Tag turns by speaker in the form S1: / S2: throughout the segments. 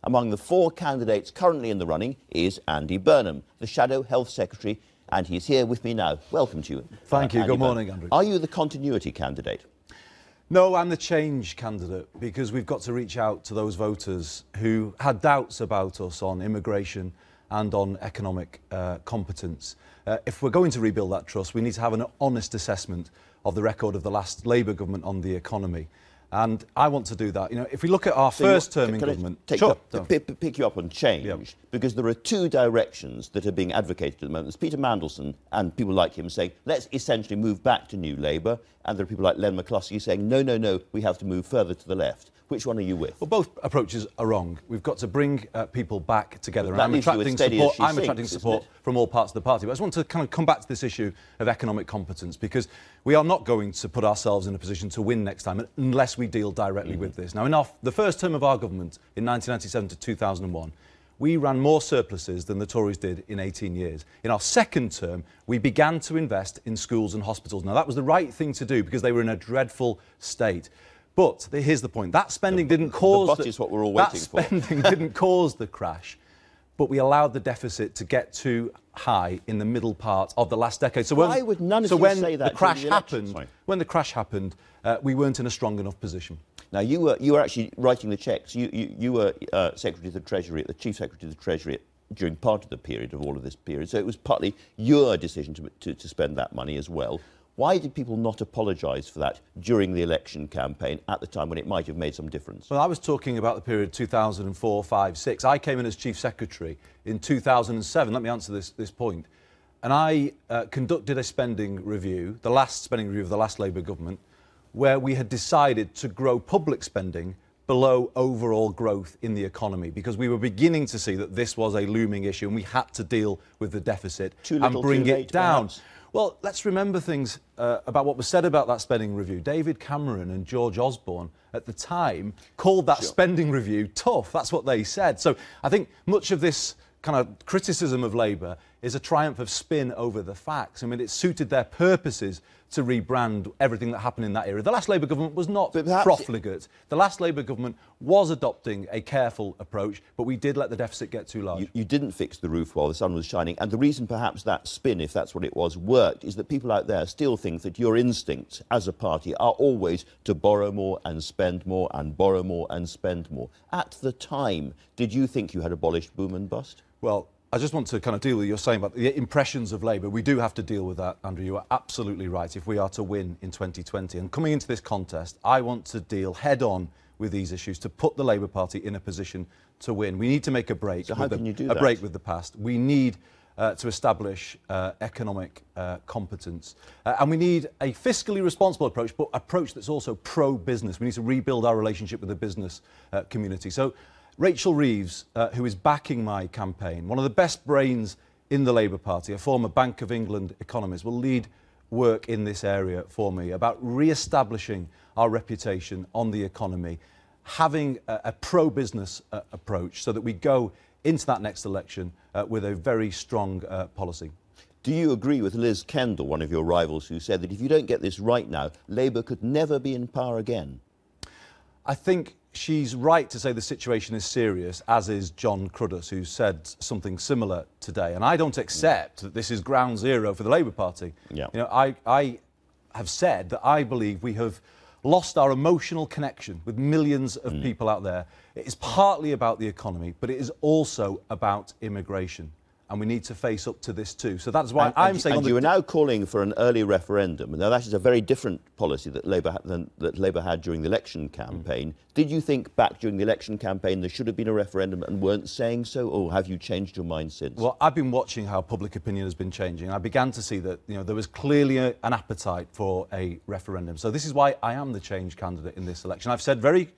S1: Among the 4 candidates currently in the running is Andy Burnham, the Shadow Health Secretary, and he's here with me now. Welcome to you.
S2: Thank you.
S1: Andy
S2: Good morning,
S1: Burnham.
S2: Andrew.
S1: Are you the continuity candidate?
S2: No, I'm the change candidate, because we've got to reach out to those voters who had doubts about us on immigration and on economic competence. If we're going to rebuild that trust, we need to have an honest assessment of the record of the last Labour government on the economy. And I want to do that. You know, if we look at our first term in government...
S1: Sure. Pick you up on change, because there are 2 directions that are being advocated at the moment. There's Peter Mandelson and people like him saying, let's essentially move back to New Labour, and there are people like Len McCluskey saying, no, no, no, we have to move further to the left. Which one are you with?
S2: Well, both approaches are wrong. We've got to bring people back together.
S1: And I'm attracting
S2: support from all parts of the party. But I just want to kind of come back to this issue of economic competence, because we are not going to put ourselves in a position to win next time unless we deal directly with this. Now, in the first term of our government, in 1997 to 2001, we ran more surpluses than the Tories did in 18 years. In our second term, we began to invest in schools and hospitals. Now, that was the right thing to do because they were in a dreadful state. But here's the point: that spending didn't cause
S1: the is what we're all waiting for.
S2: That spending didn't cause the crash, but we allowed the deficit to get too high in the middle part of the last decade. So
S1: why would none of you say that?
S2: When the crash happened, we weren't in a strong enough position.
S1: Now you were actually writing the cheques. You were Secretary of the Treasury, the Chief Secretary of the Treasury during part of the period of all of this period. So it was partly your decision to spend that money as well. Why did people not apologise for that during the election campaign at the time when it might have made some difference?
S2: Well, I was talking about the period 2004, 5, 6. I came in as Chief Secretary in 2007. Let me answer this point. And I conducted a spending review, the last spending review of the last Labour government, where we had decided to grow public spending below overall growth in the economy, because we were beginning to see that this was a looming issue and we had to deal with the deficit and bring it down.
S1: Perhaps.
S2: Well, let's remember things about what was said about that spending review. David Cameron and George Osborne at the time called that spending review tough. That's what they said. So I think much of this kind of criticism of Labour is a triumph of spin over the facts. I mean, it suited their purposes to rebrand everything that happened in that era. The last Labour government was not profligate. The last Labour government was adopting a careful approach, but we did let the deficit get too large.
S1: You didn't fix the roof while the sun was shining, and the reason perhaps that spin, if that's what it was, worked is that people out there still think that your instincts as a party are always to borrow more and spend more and borrow more and spend more. At the time, did you think you had abolished boom and bust?
S2: Well, I just want to kind of deal with what you're saying about the impressions of Labour. We do have to deal with that, Andrew. You are absolutely right if we are to win in 2020. And coming into this contest, I want to deal head-on with these issues to put the Labour Party in a position to win. We need to make a break.
S1: So how can you do that?
S2: A break with the past. We need to establish economic competence. And we need a fiscally responsible approach, but approach that's also pro-business. We need to rebuild our relationship with the business community. So Rachel Reeves, who is backing my campaign, one of the best brains in the Labour Party, a former Bank of England economist, will lead work in this area for me about re-establishing our reputation on the economy, having a pro-business approach so that we go into that next election with a very strong policy.
S1: Do you agree with Liz Kendall, one of your rivals, who said that if you don't get this right now, Labour could never be in power again?
S2: I think she's right to say the situation is serious, as is John Cruddas, who said something similar today. And I don't accept that this is ground zero for the Labour Party.
S1: Yeah.
S2: You know, I have said that I believe we have lost our emotional connection with millions of people out there. It is partly about the economy, but it is also about immigration. And we need to face up to this too. So that's why I'm saying...
S1: And you are now calling for an early referendum. Now, that is a very different policy that Labour had during the election campaign. Did you think back during the election campaign there should have been a referendum and weren't saying so, or have you changed your mind since?
S2: Well, I've been watching how public opinion has been changing. I began to see that, you know, there was clearly an appetite for a referendum. So this is why I am the change candidate in this election. I've said very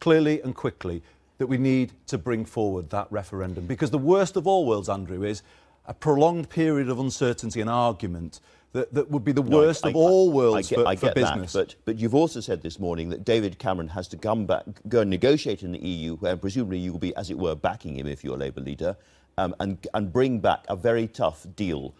S2: clearly and quickly that we need to bring forward that referendum. Because the worst of all worlds, Andrew, is a prolonged period of uncertainty and argument that would be the worst of all worlds for business.
S1: That, but you've also said this morning that David Cameron has to come back, go and negotiate in the EU, where presumably you will be, as it were, backing him if you're Labour leader, and bring back a very tough deal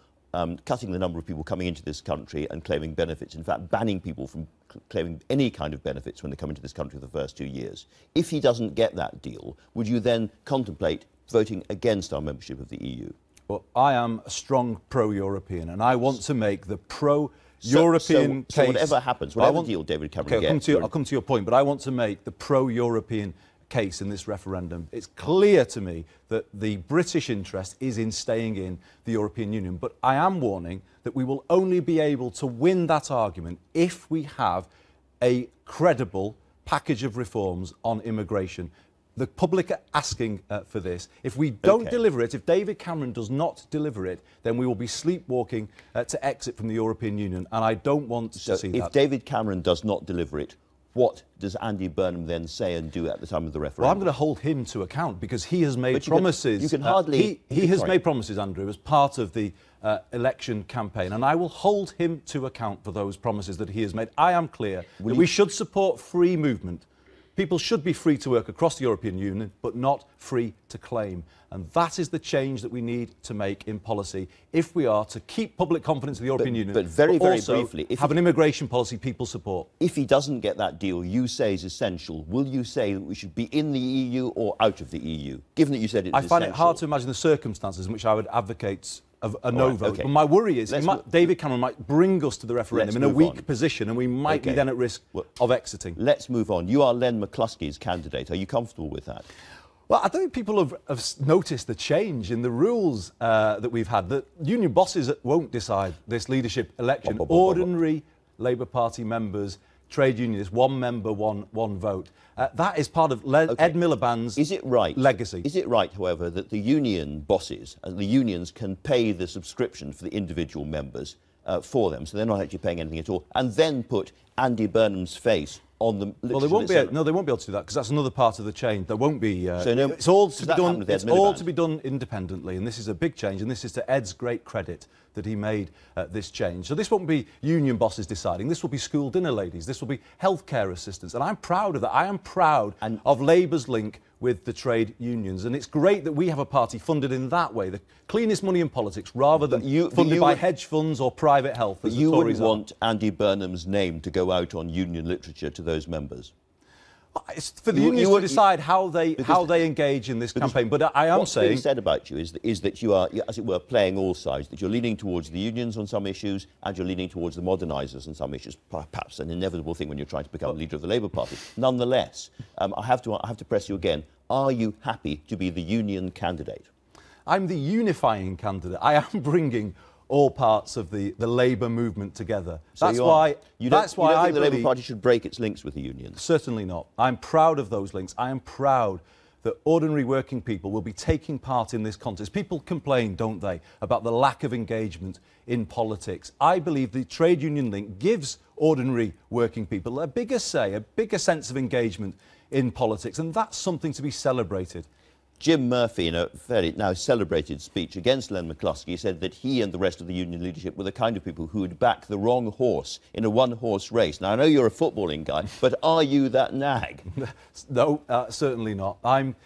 S1: cutting the number of people coming into this country and claiming benefits, in fact, banning people from claiming any kind of benefits when they come into this country for the first 2 years. If he doesn't get that deal, would you then contemplate voting against our membership of the EU?
S2: Well, I am a strong pro-European, and I want to make the pro-European case.
S1: So whatever happens, whatever deal David Cameron gets...
S2: I'll come to your point, but I want to make the pro-European case in this referendum. It's clear to me that the British interest is in staying in the European Union, but I am warning that we will only be able to win that argument if we have a credible package of reforms on immigration. The public are asking for this. If we don't deliver it, if David Cameron does not deliver it, then we will be sleepwalking to exit from the European Union, and I don't want to see that.
S1: If David Cameron does not deliver it, what does Andy Burnham then say and do at the time of the referendum?
S2: Well, I'm going to hold him to account because he has made promises.
S1: You can hardly...
S2: He has made promises, Andrew, as part of the election campaign, and I will hold him to account for those promises that he has made. I am clear that we should support free movement. People should be free to work across the European Union, but not free to claim. And that is the change that we need to make in policy if we are to keep public confidence in the European Union,
S1: but very briefly,
S2: have an immigration policy people support.
S1: If he doesn't get that deal you say is essential, will you say that we should be in the EU or out of the EU, given that you said it's essential?
S2: I find it hard to imagine the circumstances in which I would advocate a no vote. But my worry is David Cameron might bring us to the referendum in a weak position, and we might be then at risk of exiting.
S1: Let's move on. You are Len McCluskey's candidate. Are you comfortable with that?
S2: Well, I don't think people have noticed the change in the rules that we've had. The union bosses won't decide this leadership election. Ordinary Labour Party members, trade unionists, one member, one vote. That is part of Ed Miliband's legacy.
S1: Is it right, however, that the union bosses and the unions can pay the subscription for the individual members for them, so they're not actually paying anything at all, and then put Andy Burnham's face on the...
S2: Well, they won't be able to do that because that's another part of the change. There won't be... it's all to be done independently, and this is a big change, and this is to Ed's great credit that he made this change. So this won't be union bosses deciding. This will be school dinner ladies. This will be healthcare assistants, and I'm proud of that. I am proud of Labour's link with the trade unions, and it's great that we have a party funded in that way, the cleanest money in politics, rather than funded by hedge funds or private health.
S1: But you wouldn't want Andy Burnham's name to go out on union literature to those members?
S2: It's for the unions to decide how they engage in this campaign. But I am saying...
S1: What's being said about you is that you are, as it were, playing all sides, that you're leaning towards the unions on some issues and you're leaning towards the modernisers on some issues, perhaps an inevitable thing when you're trying to become leader of the Labour Party. Nonetheless, I have to press you again. Are you happy to be the union candidate?
S2: I'm the unifying candidate. I am bringing all parts of the Labour movement together.
S1: So
S2: that's why
S1: you don't think the Labour Party should break its links with the unions?
S2: Certainly not. I'm proud of those links. I am proud that ordinary working people will be taking part in this contest. People complain, don't they, about the lack of engagement in politics. I believe the trade union link gives ordinary working people a bigger say, a bigger sense of engagement in politics, and that's something to be celebrated.
S1: Jim Murphy, in a fairly now celebrated speech against Len McCluskey, said that he and the rest of the union leadership were the kind of people who would back the wrong horse in a one-horse race. Now, I know you're a footballing guy, but are you that nag?
S2: No, certainly not. I'm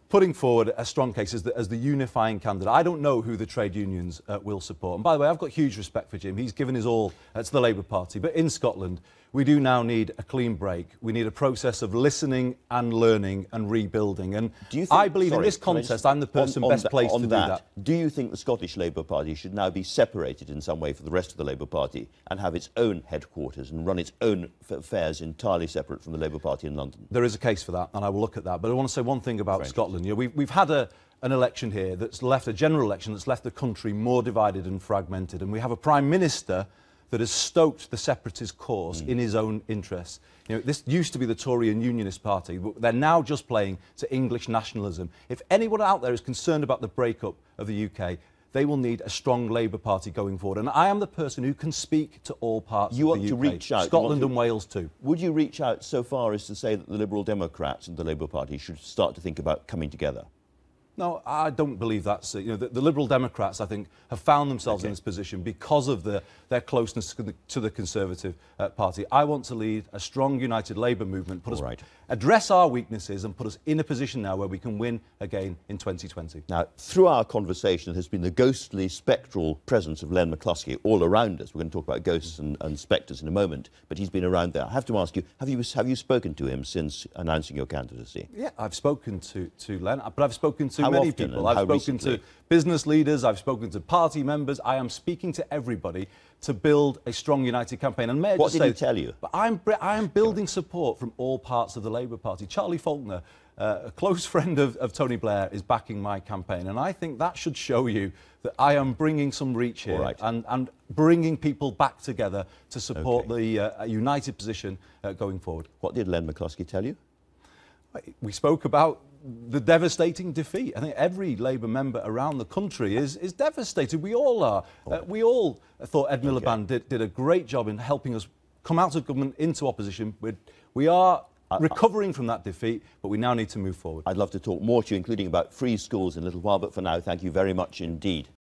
S2: putting forward a strong case as the unifying candidate. I don't know who the trade unions will support. And by the way, I've got huge respect for Jim. He's given his all to the Labour Party. But in Scotland, we do now need a clean break. We need a process of listening and learning and rebuilding. And I believe in this contest, I'm the person best placed to do that.
S1: Do you think the Scottish Labour Party should now be separated in some way from the rest of the Labour Party and have its own headquarters and run its own affairs entirely separate from the Labour Party in London?
S2: There is a case for that, and I will look at that. But I want to say one thing about Scotland. You know, we've had an election here that's left, a general election that's left the country more divided and fragmented. And we have a Prime Minister that has stoked the separatist cause in his own interests. You know, this used to be the Tory and Unionist Party, but they're now just playing to English nationalism. If anyone out there is concerned about the breakup of the UK, they will need a strong Labour Party going forward. And I am the person who can speak to all parts of the UK. You want to reach out. Scotland and Wales too.
S1: Would you reach out so far as to say that the Liberal Democrats and the Labour Party should start to think about coming together?
S2: No, I don't believe that's it. You know, the Liberal Democrats, I think, have found themselves in this position because of their closeness to the Conservative Party. I want to lead a strong, united Labour movement, address our weaknesses and put us in a position now where we can win again in 2020.
S1: Now, through our conversation, there has been the ghostly, spectral presence of Len McCluskey all around us. We're going to talk about ghosts and spectres in a moment, but he's been around there. I have to ask you, have you spoken to him since announcing your candidacy?
S2: Yeah, I've spoken to Len, but I've spoken to many people.
S1: I've
S2: spoken to business leaders, I've spoken to party members. I am speaking to everybody to build a strong, united campaign. And may I
S1: what
S2: just
S1: did
S2: say,
S1: he tell you?
S2: But I am building support from all parts of the Labour Party. Charlie Faulkner, a close friend of Tony Blair, is backing my campaign. And I think that should show you that I am bringing some reach here and bringing people back together to support the united position going forward.
S1: What did Len McCluskey tell you?
S2: We spoke about the devastating defeat. I think every Labour member around the country is devastated. We all are. We all thought Ed Miliband did a great job in helping us come out of government into opposition. We are recovering from that defeat, but we now need to move forward.
S1: I'd love to talk more to you, including about free schools in a little while, but for now, thank you very much indeed.